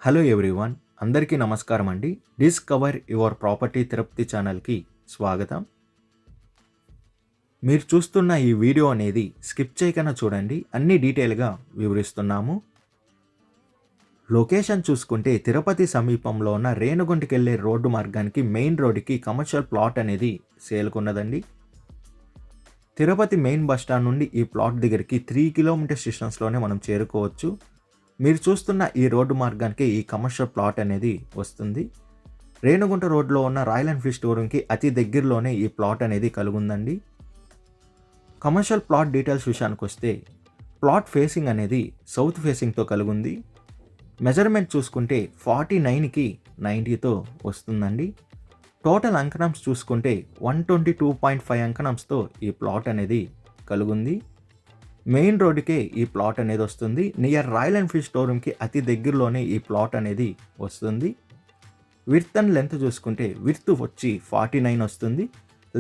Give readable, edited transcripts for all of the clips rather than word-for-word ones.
Hello everyone, అందరికీ నమస్కారం అండి. డిస్కవర్ యువర్ ప్రాపర్టీ తిరుపతి ఛానల్కి స్వాగతం. మీరు చూస్తున్న ఈ వీడియో అనేది స్కిప్ చేయకుండా చూడండి, అన్ని డీటెయిల్గా వివరిస్తున్నాము. లొకేషన్ చూసుకుంటే తిరుపతి సమీపంలో ఉన్న రేణుగుంటకెళ్ళే రోడ్డు మార్గానికి మెయిన్ రోడ్డుకి కమర్షియల్ ప్లాట్ అనేది సేల్కున్నదండి. తిరుపతి మెయిన్ బస్ స్టాండ్ నుండి ఈ ప్లాట్ దగ్గరికి 3 కిలోమీటర్స్ డిస్టెన్స్లోనే మనం చేరుకోవచ్చు. మీరు చూస్తున్న ఈ రోడ్డు మార్గానికి ఈ కమర్షియల్ ప్లాట్ అనేది వస్తుంది. రేణుగుంట రోడ్లో ఉన్న రాయల్ ఎన్ఫీల్డ్ షోరూమ్కి అతి దగ్గరలోనే ఈ ప్లాట్ అనేది కలుగుందండి. కమర్షియల్ ప్లాట్ డీటెయిల్స్ విషయానికి వస్తే ప్లాట్ ఫేసింగ్ అనేది సౌత్ ఫేసింగ్తో కలుగుంది. మెజర్మెంట్ చూసుకుంటే 49కి 90తో వస్తుందండి. టోటల్ అంకణమ్స్ చూసుకుంటే 122.5 అంకణమ్స్తో ఈ ప్లాట్ అనేది కలుగుంది. మెయిన్ రోడ్డుకే ఈ ప్లాట్ అనేది వస్తుంది. నియర్ రాయల్ ఎన్ఫీల్డ్ షోరూమ్కి అతి దగ్గరలోనే ఈ ప్లాట్ అనేది వస్తుంది. విడ్త్ అండ్ లెంత్ చూసుకుంటే విడ్త్ వచ్చి 49 వస్తుంది,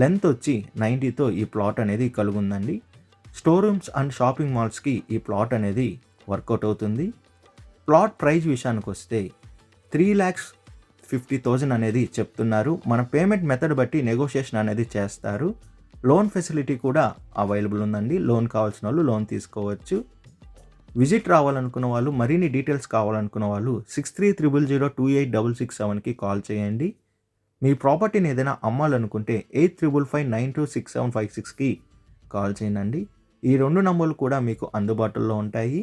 లెంత్ వచ్చి 90తో ఈ ప్లాట్ అనేది కలుగుందండి. స్టోర్ రూమ్స్ అండ్ షాపింగ్ మాల్స్కి ఈ ప్లాట్ అనేది వర్కౌట్ అవుతుంది. ప్లాట్ ప్రైస్ విషయానికి వస్తే 3,50,000 అనేది చెప్తున్నారు. మన పేమెంట్ మెథడ్ బట్టి నెగోషియేషన్ అనేది చేస్తారు. లోన్ ఫెసిలిటీ కూడా అవైలబుల్ ఉందండి. లోన్ కావాల్సిన వాళ్ళు లోన్ తీసుకోవచ్చు. విజిట్ రావాలనుకున్న వాళ్ళు, మరిన్ని డీటెయిల్స్ కావాలనుకున్న వాళ్ళు 6300028667కి కాల్ చేయండి. మీ ప్రాపర్టీని ఏదైనా అమ్మాలనుకుంటే 8355926756కి కాల్ చేయండి. ఈ 2 నంబర్లు కూడా మీకు అందుబాటులో ఉంటాయి.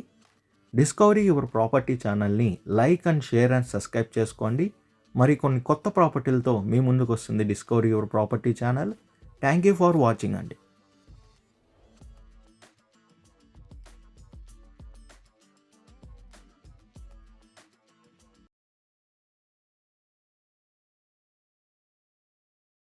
డిస్కవరీ యువర్ ప్రాపర్టీ ఛానల్ని like and share and subscribe చేసుకోండి. మరి కొన్ని కొత్త ప్రాపర్టీలతో మీ ముందుకు వస్తుంది discovery your property channel. Thank you for watching అండి.